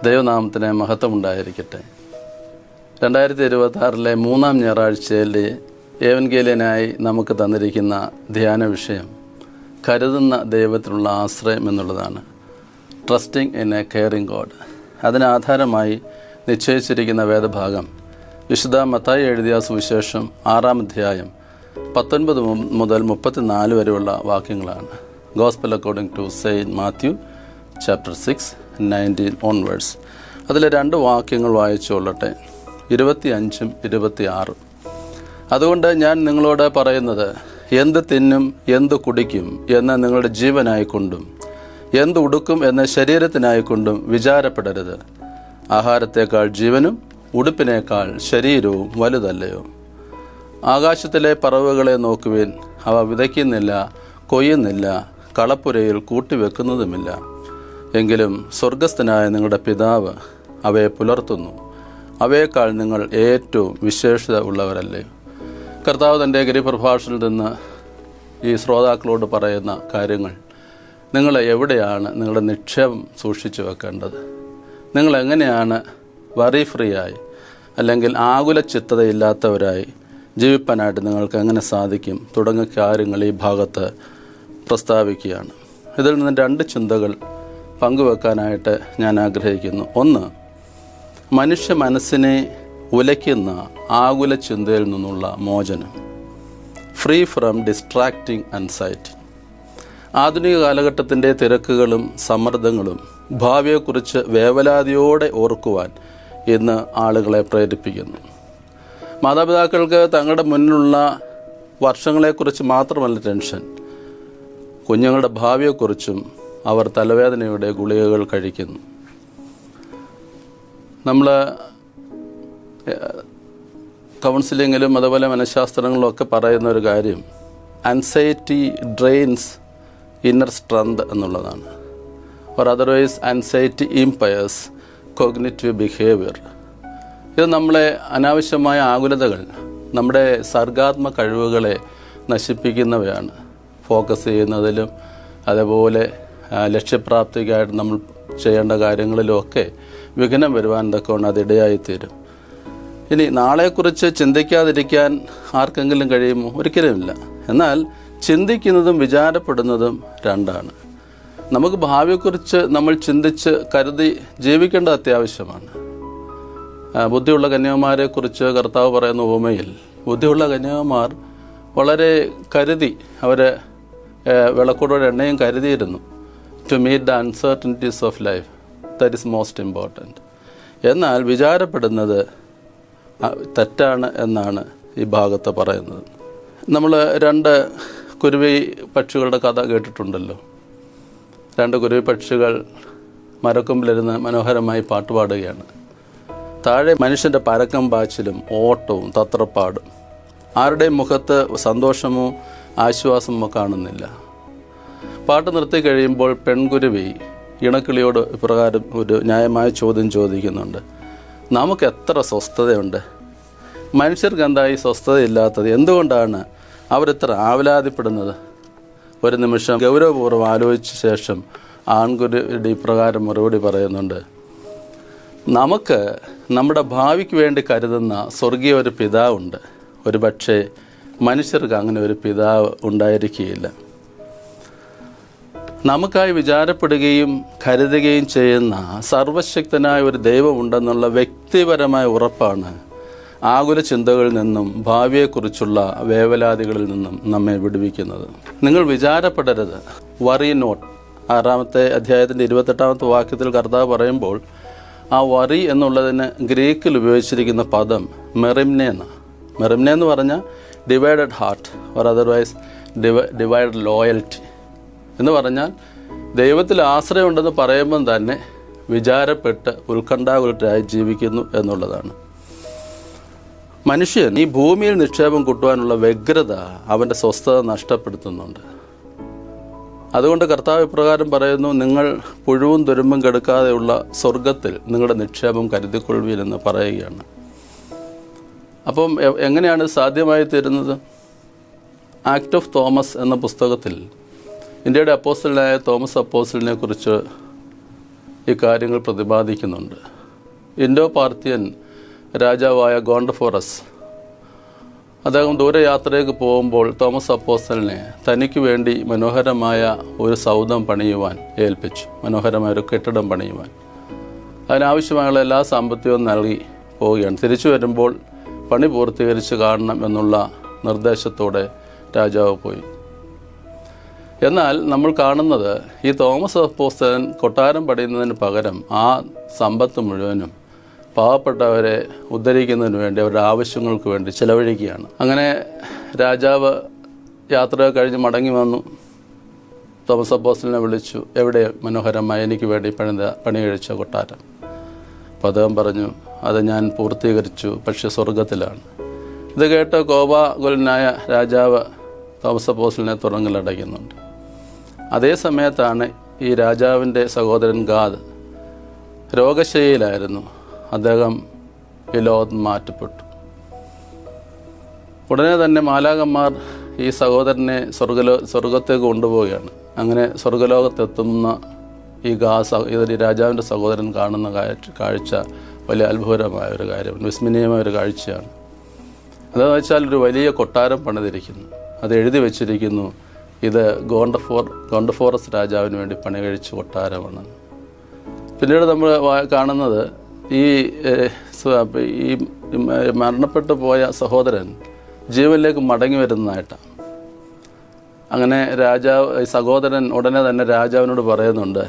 ദൈവനാമത്തിന് മഹത്വമുണ്ടായിരിക്കട്ടെ. 2026 മൂന്നാം ഞായറാഴ്ചയിലെ ഏവൻഗേലിയനായി നമുക്ക് തന്നിരിക്കുന്ന ധ്യാന വിഷയം കരുതുന്ന ദൈവത്തിലുള്ള ആശ്രയം എന്നുള്ളതാണ്. Trusting in a caring God. അതിനാധാരമായി നിശ്ചയിച്ചിരിക്കുന്ന വേദഭാഗം വിശുദ്ധ മത്തായി എഴുതിയ സുവിശേഷം 6-ാം അധ്യായം 19 മുതൽ 34 വരെയുള്ള വാക്യങ്ങളാണ്. Gospel according to Saint Matthew chapter 6:19 onwards. അതിലെ 2 വാക്യങ്ങൾ വായിച്ചുകൊള്ളട്ടെ, 25-ഉം 26. അതുകൊണ്ട് ഞാൻ നിങ്ങളോട് പറയുന്നത്, എന്ത് തിന്നും എന്ത് കുടിക്കും എന്ന് നിങ്ങളുടെ ജീവനായിക്കൊണ്ടും എന്ത് ഉടുക്കും എന്ന് ശരീരത്തിനായിക്കൊണ്ടും വിചാരപ്പെടരുത്. ആഹാരത്തേക്കാൾ ജീവനും ഉടുപ്പിനേക്കാൾ ശരീരവും വലുതല്ലയോ? ആകാശത്തിലെ പറവുകളെ നോക്കുവിൻ, അവ വിതയ്ക്കുന്നില്ല, കൊയ്യുന്നില്ല, കളപ്പുരയിൽ കൂട്ടിവെക്കുന്നതുമില്ല. എങ്കിലും സ്വർഗസ്ഥനായ നിങ്ങളുടെ പിതാവ് അവയെ പുലർത്തുന്നു. അവയേക്കാൾ നിങ്ങൾ ഏറ്റവും വിശേഷത ഉള്ളവരല്ലേ? കർത്താവ് തൻ്റെ ഗിരിപ്രഭാഷണത്തിൽ നിന്ന് ഈ ശ്രോതാക്കളോട് പറയുന്ന കാര്യങ്ങൾ, നിങ്ങൾ എവിടെയാണ് നിങ്ങളുടെ നിക്ഷേപം സൂക്ഷിച്ചു വെക്കേണ്ടത്? നിങ്ങൾ എങ്ങനെയാണ് വറി ഫ്രീ ആയി അല്ലെങ്കിൽ ആകുല ചിത്തതയില്ലാത്തവരായി ജീവിപ്പാനായിട്ട് നിങ്ങൾക്ക് എങ്ങനെ സാധിക്കും തുടങ്ങിയ കാര്യങ്ങൾ ഈ ഭാഗത്ത് പ്രസ്താവിക്കുകയാണ്. ഇതിൽ നിന്ന് 2 ചിന്തകൾ പങ്കുവെക്കാനായിട്ട് ഞാൻ ആഗ്രഹിക്കുന്നു. ഒന്ന്, മനുഷ്യ മനസ്സിനെ ഉലയ്ക്കുന്ന ആകുല ചിന്തയിൽ നിന്നുള്ള മോചനം, ഫ്രീ ഫ്രം ഡിസ്ട്രാക്റ്റിംഗ് ആൻസൈറ്റി. ആധുനിക കാലഘട്ടത്തിൻ്റെ തിരക്കുകളും സമ്മർദ്ദങ്ങളും ഭാവിയെക്കുറിച്ച് വേവലാതിയോടെ ഓർക്കുവാൻ ഇന്ന് ആളുകളെ പ്രേരിപ്പിക്കുന്നു. മാതാപിതാക്കൾക്ക് തങ്ങളുടെ മുന്നിലുള്ള വർഷങ്ങളെക്കുറിച്ച് മാത്രമല്ല ടെൻഷൻ, കുഞ്ഞുങ്ങളുടെ ഭാവിയെക്കുറിച്ചും അവർ തലവേദനയുടെ ഗുളികകൾ കഴിക്കുന്നു. നമ്മൾ കൗൺസിലിങ്ങിലും അതുപോലെ മനഃശാസ്ത്രങ്ങളിലും ഒക്കെ പറയുന്ന ഒരു കാര്യം, ആൻസൈറ്റി ഡ്രെയിൻസ് ഇന്നർ സ്ട്രെങ്ത് എന്നുള്ളതാണ്. Or otherwise anxiety impairs cognitive behaviour. ഇത് നമ്മളെ അനാവശ്യമായ ആകുലതകൾ നമ്മുടെ സർഗാത്മക കഴിവുകളെ നശിപ്പിക്കുന്നവയാണ്. ഫോക്കസ് ചെയ്യുന്നതിലും അതുപോലെ ലക്ഷ്യപ്രാപ്തിക്കായിട്ട് നമ്മൾ ചെയ്യേണ്ട കാര്യങ്ങളിലുമൊക്കെ വിഘ്നം വരുവാൻ തക്കവണ്ണം അതിടയായിത്തീരും. ഇനി നാളെക്കുറിച്ച് ചിന്തിക്കാതിരിക്കാൻ ആർക്കെങ്കിലും കഴിയുമോ? ഒരിക്കലുമില്ല. എന്നാൽ ചിന്തിക്കുന്നതും വിചാരപ്പെടുന്നതും 2ആണ്. നമുക്ക് ഭാവിയെക്കുറിച്ച് നമ്മൾ ചിന്തിച്ച് കരുതി ജീവിക്കേണ്ടത് അത്യാവശ്യമാണ്. ബുദ്ധിയുള്ള കന്യകമാരെക്കുറിച്ച് കർത്താവ് പറയുന്ന ഉപമയിൽ, ബുദ്ധിയുള്ള കന്യകമാർ വളരെ കരുതി, അവർ വിളക്കോടെ എണ്ണയും കരുതിയിരുന്നു. To meet the uncertainties of life, that is most important. എന്നാൽ വിചാരപ്പെടുന്നത് തെറ്റാണ് എന്നാണ് ഈ ഭാഗത്ത് പറയുന്നത്. നമ്മൾ 2 കുരുവി പക്ഷികളുടെ കഥ കേട്ടിട്ടുണ്ടല്ലോ. 2 കുരുവി പക്ഷികൾ മരക്കൊമ്പിലിരുന്ന് മനോഹരമായി പാട്ടുപാടുകയാണ്. താഴെ മനുഷ്യൻ്റെ പരക്കം പാച്ചിലും ഓട്ടവും തത്രപ്പാടും. ആരുടെയും മുഖത്ത് സന്തോഷമോ ആശ്വാസമോ കാണുന്നില്ല. പാട്ട് നിർത്തി കഴിയുമ്പോൾ പെൺകുരുവി ഇണക്കിളിയോട് ഇപ്രകാരം ഒരു ന്യായമായ ചോദ്യം ചോദിക്കുന്നുണ്ട്, നമുക്ക് എത്ര സ്വസ്ഥതയുണ്ട്, മനുഷ്യർക്ക് എന്തായി സ്വസ്ഥതയില്ലാത്തത്? എന്തുകൊണ്ടാണ് അവരിത്ര ആവലാതിപ്പെടുന്നത്? ഒരു നിമിഷം ഗൗരവപൂർവ്വം ആലോചിച്ച ശേഷം ആൺകുരുവിയുടെ ഇപ്രകാരം മറുപടി പറയുന്നുണ്ട്, നമുക്ക് നമ്മുടെ ഭാവിക്ക് വേണ്ടി കരുതുന്ന സ്വർഗീയ ഒരു പിതാവുണ്ട്. ഒരു പക്ഷേ മനുഷ്യർക്ക് അങ്ങനെ ഒരു പിതാവ് ഉണ്ടായിരിക്കുകയില്ല. നമുക്കായി വിചാരപ്പെടുകയും കരുതുകയും ചെയ്യുന്ന സർവശക്തനായ ഒരു ദൈവമുണ്ടെന്നുള്ള വ്യക്തിപരമായ ഉറപ്പാണ് ആകുല ചിന്തകളിൽ നിന്നും ഭാവിയെക്കുറിച്ചുള്ള വേവലാതികളിൽ നിന്നും നമ്മെ വിടുവിക്കുന്നത്. നിങ്ങൾ വിചാരപ്പെടരുത്, വറി നോട്ട്. 6-ാമത്തെ അധ്യായത്തിൻ്റെ 28-ാമത്തെ വാക്യത്തിൽ കർത്താവ് പറയുമ്പോൾ ആ വറി എന്നുള്ളതിന് ഗ്രീക്കിൽ ഉപയോഗിച്ചിരിക്കുന്ന പദം മെറിംനെ എന്നാണ്. മെറിംനെ എന്ന് പറഞ്ഞാൽ divided heart or otherwise divided loyalty എന്ന് പറഞ്ഞാൽ ദൈവത്തിൽ ആശ്രയമുണ്ടെന്ന് പറയുമ്പം തന്നെ വിചാരപ്പെട്ട് ഉത്കണ്ഠാകുലരായി ജീവിക്കുന്നു എന്നുള്ളതാണ്. മനുഷ്യൻ ഈ ഭൂമിയിൽ നിക്ഷേപം കൂട്ടുവാനുള്ള വ്യഗ്രത അവൻ്റെ സ്വസ്ഥത നഷ്ടപ്പെടുത്തുന്നുണ്ട്. അതുകൊണ്ട് കർത്താവ് ഇപ്രകാരം പറയുന്നു, നിങ്ങൾ പുഴുവും തുരുമ്പും കെടുക്കാതെയുള്ള സ്വർഗത്തിൽ നിങ്ങളുടെ നിക്ഷേപം കരുതിക്കൊള്ളുവീനെന്ന് പറയുകയാണ്. അപ്പം എങ്ങനെയാണ് സാധ്യമായി തീരുന്നത്? ആക്ട് ഓഫ് തോമസ് എന്ന പുസ്തകത്തിൽ ഇന്ത്യയുടെ അപ്പോസ്റ്റലായ തോമസ് അപ്പോസ്റ്റലിനെ കുറിച്ച് ഈ കാര്യങ്ങൾ പ്രതിപാദിക്കുന്നുണ്ട്. ഇൻഡോ പാർത്തിയൻ രാജാവായ ഗോണ്ടഫോറസ് അദ്ദേഹം ദൂരയാത്രയ്ക്ക് പോകുമ്പോൾ തോമസ് അപ്പോസ്തലനെ തനിക്ക് വേണ്ടി മനോഹരമായ ഒരു സൗധം പണിയുവാൻ ഏൽപ്പിച്ചു. മനോഹരമായ ഒരു കെട്ടിടം പണിയുവാൻ അതിനാവശ്യമായുള്ള എല്ലാ സാമ്പത്തികവും നൽകി പോവുകയാണ്. തിരിച്ചു വരുമ്പോൾ പണി പൂർത്തീകരിച്ച് കാണണം എന്നുള്ള നിർദ്ദേശത്തോടെ രാജാവ് പോയി. എന്നാൽ നമ്മൾ കാണുന്നത് ഈ തോമസ് അപ്പോസ്തലൻ കൊട്ടാരം പണിയുന്നതിന് പകരം ആ സമ്പത്ത് മുഴുവനും പാവപ്പെട്ടവരെ ഉദ്ധരിക്കുന്നതിന് വേണ്ടി അവരുടെ ആവശ്യങ്ങൾക്ക് വേണ്ടി ചെലവഴിക്കുകയാണ്. അങ്ങനെ രാജാവ് യാത്ര കഴിഞ്ഞ് മടങ്ങി വന്നു. തോമസ് അപ്പോസ്തലനെ വിളിച്ചു, എവിടെ മനോഹരമായി എനിക്ക് വേണ്ടി പണി കഴിച്ച കൊട്ടാരം? അപ്പോൾ അദ്ദേഹം പറഞ്ഞു, അത് ഞാൻ പൂർത്തീകരിച്ചു, പക്ഷെ സ്വർഗത്തിലാണ്. ഇത് കേട്ട് കോപാകുലനായ രാജാവ് തോമസ് അപ്പോസ്തലനെ തുറങ്കിലടയ്ക്കുന്നുണ്ട്. അതേ സമയത്താണ് ഈ രാജാവിൻ്റെ സഹോദരൻ ഗാദ് രോഗശയ്യയിലായിരുന്നു. അദ്ദേഹം ഈ ലോകത്ത് മാറ്റപ്പെട്ടു. ഉടനെ തന്നെ മാലാഖമാർ ഈ സഹോദരനെ സ്വർഗത്തേക്ക് കൊണ്ടുപോവുകയാണ്. അങ്ങനെ സ്വർഗലോകത്തെത്തുന്ന ഈ രാജാവിൻ്റെ സഹോദരൻ കാണുന്ന കാഴ്ച വലിയ അത്ഭുതമായ ഒരു കാര്യമാണ്, വിസ്മരണീയമായ ഒരു കാഴ്ചയാണ്. അതെന്ന് വെച്ചാൽ ഒരു വലിയ കൊട്ടാരം പണിതിരിക്കുന്നു. അത് എഴുതി വച്ചിരിക്കുന്നു, ഇത് ഗോണ്ടഫോറസ് രാജാവിന് വേണ്ടി പണി കഴിച്ച കൊട്ടാരമാണ്. പിന്നീട് നമ്മൾ കാണുന്നത് ഈ മരണപ്പെട്ടു പോയ സഹോദരൻ ജീവനിലേക്ക് മടങ്ങി വരുന്നതായിട്ടാണ്. അങ്ങനെ സഹോദരൻ ഉടനെ തന്നെ രാജാവിനോട് പറയുന്നുണ്ട്,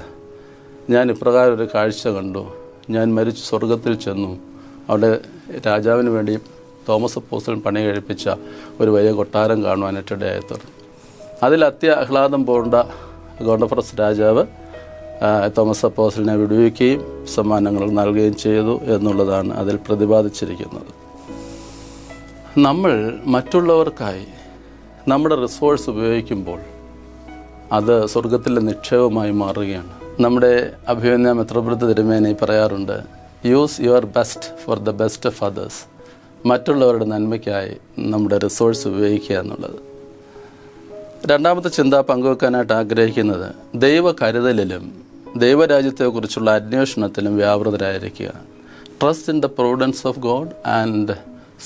ഞാൻ ഇപ്രകാരം ഒരു കാഴ്ച കണ്ടു, ഞാൻ മരിച്ചു സ്വർഗത്തിൽ ചെന്നു, അവിടെ രാജാവിന് വേണ്ടി തോമസ് അപ്പോസ്തലൻ പണി കഴിപ്പിച്ച ഒരു വലിയ കൊട്ടാരം കാണുവാനായിട്ടിടയായി തീർന്നു. അതിൽ അത്യാഹ്ലാദം പൂണ്ട ഗോണ്ടഫോറസ് രാജാവ് തോമസ് അപ്പോസ്തലനെ വിടുവിക്കുകയും സമ്മാനങ്ങൾ നൽകുകയും ചെയ്തു എന്നുള്ളതാണ് അതിൽ പ്രതിപാദിച്ചിരിക്കുന്നത്. നമ്മൾ മറ്റുള്ളവർക്കായി നമ്മുടെ റിസോഴ്സ് ഉപയോഗിക്കുമ്പോൾ അത് സ്വർഗത്തിലെ നിക്ഷേപമായി മാറുകയാണ്. നമ്മുടെ അഭിമന്യ മെത്രാപ്പൊലീത്ത തിരുമേനി പറയാറുണ്ട്, use your best for the best of others. മറ്റുള്ളവരുടെ നന്മയ്ക്കായി നമ്മുടെ റിസോഴ്സ് ഉപയോഗിക്കുക എന്നുള്ളത്. രണ്ടാമത്തെ ചിന്ത പങ്കുവെക്കാനായിട്ട് ആഗ്രഹിക്കുന്നത്, ദൈവ കരുതലിലും ദൈവരാജ്യത്തെക്കുറിച്ചുള്ള അന്വേഷണത്തിലും വ്യാപൃതരായിരിക്കുക. Trust in the providence of God and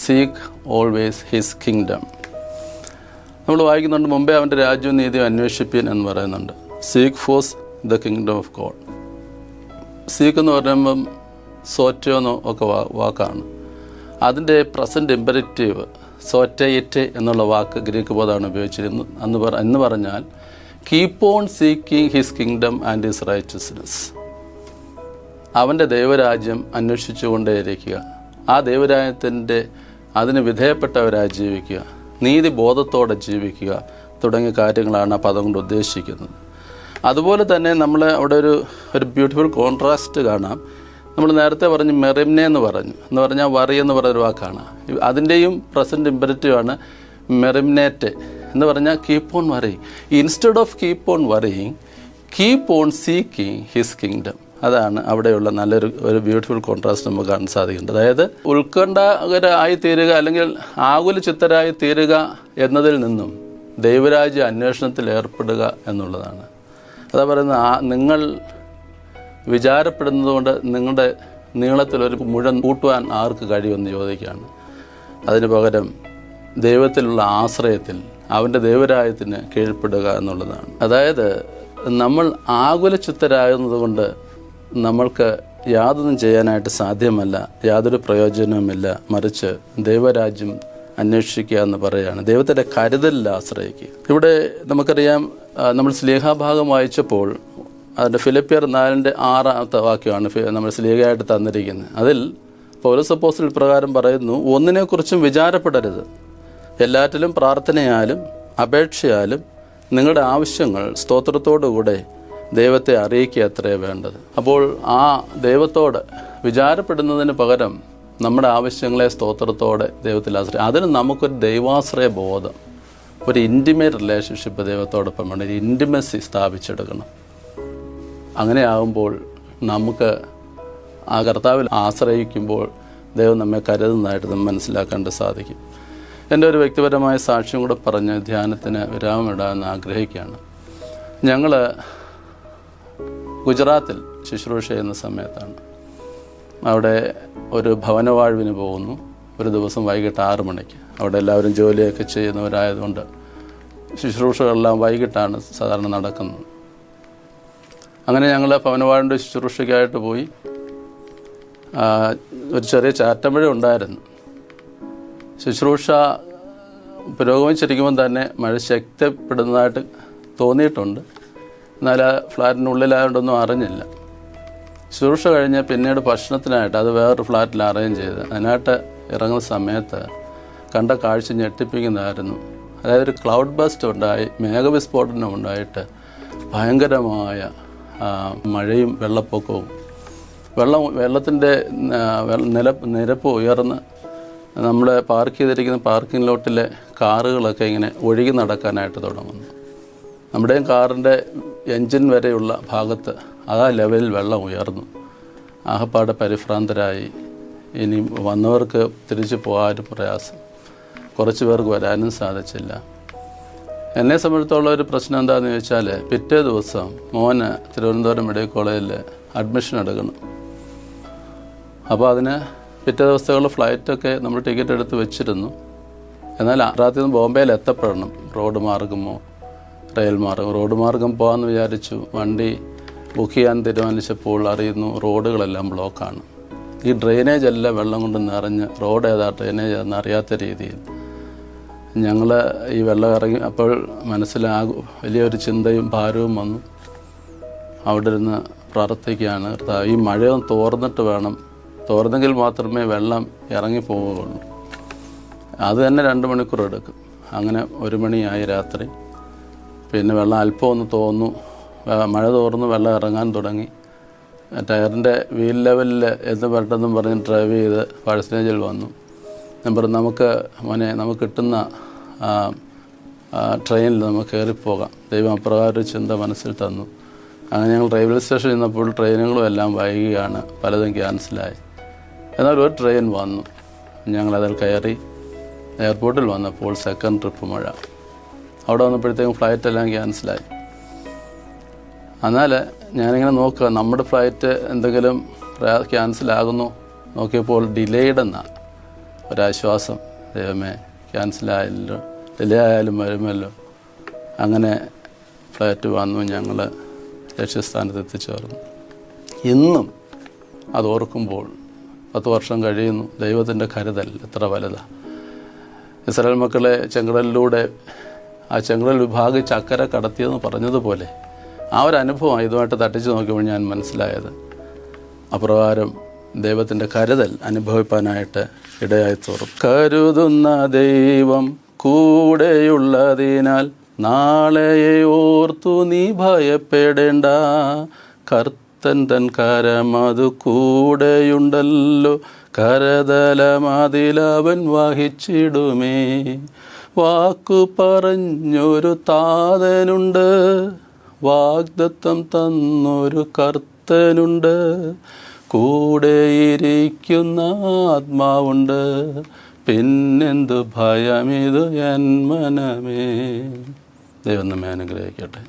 seek always his kingdom. നമ്മൾ വായിക്കുന്നുണ്ട്, മുമ്പേ അവൻ്റെ രാജ്യവും നീതിയും അന്വേഷിപ്പീൻ എന്ന് പറയുന്നുണ്ട്. Seek first the kingdom of God. Seek എന്ന് പറയുമ്പം സോറ്റോ ഒക്കെ വാക്കാണ്. അതിൻ്റെ പ്രസൻറ്റ് ഇമ്പരറ്റീവ് സോറ്റയിറ്റ് എന്നുള്ള വാക്ക് ഗ്രീക്ക് പദമാണ് ഉപയോഗിച്ചിരുന്നത്. എന്ന് പറഞ്ഞാൽ keep on seeking his kingdom and his righteousness. അവൻ്റെ ദൈവരാജ്യം അന്വേഷിച്ചുകൊണ്ടേയിരിക്കുക, ആ ദൈവരാജ്യത്തിൻ്റെ അതിന് വിധേയപ്പെട്ടവരായി ജീവിക്കുക, നീതി ബോധത്തോടെ ജീവിക്കുക തുടങ്ങിയ കാര്യങ്ങളാണ് ആ പദം കൊണ്ട് ഉദ്ദേശിക്കുന്നത്. അതുപോലെ തന്നെ നമ്മൾ അവിടെ ഒരു ബ്യൂട്ടിഫുൾ കോൺട്രാസ്റ്റ് കാണാം. നമ്മൾ നേരത്തെ പറഞ്ഞു മെറിംനെ എന്ന് പറഞ്ഞാൽ വറി എന്ന് പറയുന്നൊരു വാക്കാണ്. അതിൻ്റെയും പ്രസൻറ്റ് ഇമ്പരറ്റീവാണ് മെറിംനേറ്റ് എന്ന് പറഞ്ഞാൽ keep on worrying. Instead of keep on worrying, keep on seeking his kingdom. അതാണ് അവിടെയുള്ള ഒരു ബ്യൂട്ടിഫുൾ കോൺട്രാസ്റ്റ് നമുക്ക് കാണാൻ സാധിക്കുന്നത്. അതായത് ഉത്കണ്ഠകരായി തീരുക അല്ലെങ്കിൽ ആകുല ചിത്തരായി തീരുക എന്നതിൽ നിന്നും ദൈവരാജ്യ അന്വേഷണത്തിൽ ഏർപ്പെടുക എന്നുള്ളതാണ്. അതാ പറയുന്നത്, നിങ്ങൾ വിചാരപ്പെടുന്നത് കൊണ്ട് നിങ്ങളുടെ നീളത്തിലൊരു മുഴം കൂട്ടുവാൻ ആർക്ക് കഴിയുമെന്ന് ചോദിക്കുകയാണ്. അതിന് പകരം ദൈവത്തിലുള്ള ആശ്രയത്തിൽ അവൻ്റെ ദൈവരാജ്യത്തിന് കീഴ്പ്പെടുക എന്നുള്ളതാണ്. അതായത് നമ്മൾ ആകുലചിത്തരാകുന്നത് കൊണ്ട് നമ്മൾക്ക് യാതൊന്നും ചെയ്യാനായിട്ട് സാധ്യമല്ല, യാതൊരു പ്രയോജനവുമില്ല. മറിച്ച് ദൈവരാജ്യം അന്വേഷിക്കുക എന്ന് പറയുകയാണ്, ദൈവത്തിൻ്റെ കരുതലിൽ ആശ്രയിക്കുക. ഇവിടെ നമുക്കറിയാം, നമ്മൾ സ്ലീഹാഭാഗം വായിച്ചപ്പോൾ അതിൻ്റെ ഫിലിപ്പിയർ 4:6 വാക്യമാണ് നമ്മൾ സ്ലീഹയായിട്ട് തന്നിരിക്കുന്നത്. അതിൽ പൗലോസ് അപ്പോസ്തലൻ പ്രകാരം പറയുന്നു, ഒന്നിനെക്കുറിച്ചും വിചാരപ്പെടരുത്, എല്ലാറ്റിലും പ്രാർത്ഥനയാലും അപേക്ഷയാലും നിങ്ങളുടെ ആവശ്യങ്ങൾ സ്തോത്രത്തോടുകൂടെ ദൈവത്തെ അറിയിക്കുക അത്രേ വേണ്ടത്. അപ്പോൾ ആ ദൈവത്തോട് വിചാരപ്പെടുന്നതിന് പകരം നമ്മുടെ ആവശ്യങ്ങളെ സ്തോത്രത്തോടെ ദൈവത്തിൽ ആശ്രയിക്കുക. അതിന് നമുക്കൊരു ദൈവാശ്രയ ബോധം, ഒരു ഇൻറ്റിമേറ്റ് റിലേഷൻഷിപ്പ് ദൈവത്തോടൊപ്പം വേണം, ഒരു ഇൻറ്റിമസി സ്ഥാപിച്ചെടുക്കണം. അങ്ങനെ ആകുമ്പോൾ നമുക്ക് ആ കർത്താവിൽ ആശ്രയിക്കുമ്പോൾ ദൈവം നമ്മെ കരുതുന്നതായിട്ട് നമ്മൾ മനസ്സിലാക്കാൻ സാധിക്കും. എൻ്റെ ഒരു വ്യക്തിപരമായ സാക്ഷ്യം കൂടെ പറഞ്ഞ് ധ്യാനത്തിന് വിരാമമിടാമെന്ന് ആഗ്രഹിക്കുകയാണ്. ഞങ്ങൾ ഗുജറാത്തിൽ ശുശ്രൂഷ ചെയ്യുന്ന സമയത്താണ്. അവിടെ ഒരു ഭവനവാഴ്വിന് പോകുന്നു. ഒരു ദിവസം വൈകിട്ട് 6 മണിക്ക്. അവിടെ എല്ലാവരും ജോലിയൊക്കെ ചെയ്യുന്നവരായതുകൊണ്ട് ശുശ്രൂഷകളെല്ലാം വൈകിട്ടാണ് സാധാരണ നടക്കുന്നത്. അങ്ങനെ ഞങ്ങൾ ഭവനവാഴ്വിൻ്റെ ശുശ്രൂഷയ്ക്കായിട്ട് പോയി. ഒരു ചെറിയ ചാറ്റമഴ ഉണ്ടായിരുന്നു. ശുശ്രൂഷ പുരോഗമിച്ചിരിക്കുമ്പോൾ തന്നെ മഴ ശക്തിപ്പെടുന്നതായിട്ട് തോന്നിയിട്ടുണ്ട്. എന്നാൽ ആ ഫ്ലാറ്റിനുള്ളിലായതുകൊണ്ടൊന്നും അറിഞ്ഞില്ല. ശുശ്രൂഷ കഴിഞ്ഞ് പിന്നീട് ഭക്ഷണത്തിനായിട്ട് അത് വേറൊരു ഫ്ലാറ്റിൽ അറേഞ്ച് ചെയ്ത് അതിനായിട്ട് ഇറങ്ങുന്ന സമയത്ത് കണ്ട കാഴ്ച ഞെട്ടിപ്പിക്കുന്നതായിരുന്നു. അതായത് ഒരു ക്ലൗഡ് ബസ്റ്റ് ഉണ്ടായി, മേഘവിസ്ഫോടനം ഉണ്ടായിട്ട് ഭയങ്കരമായ മഴയും വെള്ളപ്പൊക്കവും. വെള്ളത്തിൻ്റെ നിരപ്പ് ഉയർന്ന് നമ്മൾ പാർക്ക് ചെയ്തിരിക്കുന്ന പാർക്കിംഗ് ലോട്ടിലെ കാറുകളൊക്കെ ഇങ്ങനെ ഒഴുകി നടക്കാനായിട്ട് തുടങ്ങുന്നു. നമ്മുടെയും കാറിൻ്റെ എൻജിൻ വരെയുള്ള ഭാഗത്ത് ആ ലെവലിൽ വെള്ളം ഉയർന്നു. ആകപ്പാടെ പരിഭ്രാന്തരായി. ഇനി വന്നവർക്ക് തിരിച്ചു പോകാനും പ്രയാസം, കുറച്ച് പേർക്ക് വരാനും സാധിച്ചില്ല. എന്നെ സംബന്ധിച്ചുള്ള ഒരു പ്രശ്നം എന്താണെന്ന് ചോദിച്ചാൽ, പിറ്റേ ദിവസം മോന് തിരുവനന്തപുരം മെഡിക്കൽ കോളേജിൽ അഡ്മിഷൻ എടുക്കണം. അപ്പോൾ അതിന് പിറ്റേ ദിവസത്തേക്കുള്ള ഫ്ലൈറ്റൊക്കെ നമ്മൾ ടിക്കറ്റ് എടുത്ത് വെച്ചിരുന്നു. എന്നാൽ രാത്രി നിന്ന് ബോംബെയിൽ എത്തപ്പെടണം. റോഡ് മാർഗമോ റെയിൽ മാർഗം. റോഡ് മാർഗം പോകാമെന്ന് വിചാരിച്ചു. വണ്ടി ബുക്ക് ചെയ്യാൻ തീരുമാനിച്ചപ്പോൾ അറിയുന്നു റോഡുകളെല്ലാം ബ്ലോക്കാണ്. ഈ ഡ്രെയിനേജ് എല്ലാം വെള്ളം കൊണ്ട് നിറഞ്ഞ് റോഡ് ഏതാ ഡ്രെയിനേജ് എന്ന് അറിയാത്ത രീതിയിൽ ഞങ്ങൾ ഈ വെള്ളം ഇറങ്ങി. അപ്പോൾ മനസ്സിലാകും വലിയൊരു ചിന്തയും ഭാരവും വന്നു. അവിടെ ഇരുന്ന് പ്രാർത്ഥിക്കുകയാണ്, ഈ മഴയൊന്ന് തോർന്നിട്ട് വേണം, തോർന്നെങ്കിൽ മാത്രമേ വെള്ളം ഇറങ്ങിപ്പോവുകയുള്ളൂ. അത് തന്നെ 2 മണിക്കൂർ എടുക്കും. അങ്ങനെ 1 മണിയായി രാത്രി. പിന്നെ വെള്ളം അല്പം ഒന്ന് തോന്നു, മഴ തോർന്ന് വെള്ളം ഇറങ്ങാൻ തുടങ്ങി. ടയറിൻ്റെ വീൽ ലെവലിൽ എന്ന് പെട്ടെന്നും പറഞ്ഞ് ഡ്രൈവ് ചെയ്ത് പഴശ്ശിനേജിൽ വന്നു. ഞാൻ പറഞ്ഞു, നമുക്ക് കിട്ടുന്ന ട്രെയിനിൽ നമുക്ക് കയറിപ്പോകാം. ദൈവം അപ്രകാരം ഒരു ചിന്ത മനസ്സിൽ തന്നു. അങ്ങനെ ഞങ്ങൾ റെയിൽവേ സ്റ്റേഷനിൽ നിന്നപ്പോൾ ട്രെയിനുകളും എല്ലാം വൈകിയാണ്, പലതും ക്യാൻസലായി. എന്നാൽ ഒരു ട്രെയിൻ വന്നു. ഞങ്ങളതിൽ കയറി എയർപോർട്ടിൽ വന്നപ്പോൾ സെക്കൻഡ് ട്രിപ്പ് മഴ. അവിടെ വന്നപ്പോഴത്തേക്കും ഫ്ലൈറ്റെല്ലാം ക്യാൻസലായി. എന്നാൽ ഞാനിങ്ങനെ നോക്കുക, നമ്മുടെ ഫ്ലൈറ്റ് എന്തെങ്കിലും ക്യാൻസലാകുന്നു നോക്കിയപ്പോൾ ഡിലേഡ് എന്നാണ്. ഒരാശ്വാസം, ദൈവമേ ക്യാൻസലായല്ലോ, ഡിലേ ആയാലും വരുമല്ലോ. അങ്ങനെ ഫ്ലൈറ്റ് വന്നു, ഞങ്ങൾ ലക്ഷ്യസ്ഥാനത്ത് എത്തിച്ചേർന്നു. ഇന്നും അത് ഓർക്കുമ്പോൾ 10 വർഷം കഴിയുന്നു. ദൈവത്തിൻ്റെ കരുതൽ എത്ര വലുതാണ്. ഇസ്രായേൽ മക്കളെ ചെങ്കടലിലൂടെ ആ ചെങ്കടൽ വിഭാഗിച്ച് അക്കരെ കടത്തിയെന്ന് പറഞ്ഞതുപോലെ ആ ഒരു അനുഭവം ഇതുമായിട്ട് തട്ടിച്ച് നോക്കിയപ്പോൾ ഞാൻ മനസ്സിലായത്. അപ്രകാരം ദൈവത്തിൻ്റെ കരുതൽ അനുഭവിപ്പാനായിട്ട് ഇടയായി തീർന്നു. കരുതുന്ന ദൈവം കൂടെയുള്ളതിനാൽ നാളെയെ ഓർത്തു നീ ഭയപ്പെടേണ്ട. കർത്തൻ തൻ കരമതു കൂടെയുണ്ടല്ലോ, കരതലമതിലവൻ വഹിച്ചിടുമേ. വാക്കു പറഞ്ഞൊരു താതനുണ്ട്, വാഗ്ദത്തം തന്നൊരു കർത്തനുണ്ട്, കൂടെയിരിക്കുന്ന ആത്മാവുണ്ട്, പിന്നെന്തു ഭയമിതു എൻ മനമേ. ദൈവം നമ്മെ അനുഗ്രഹിക്കട്ടെ.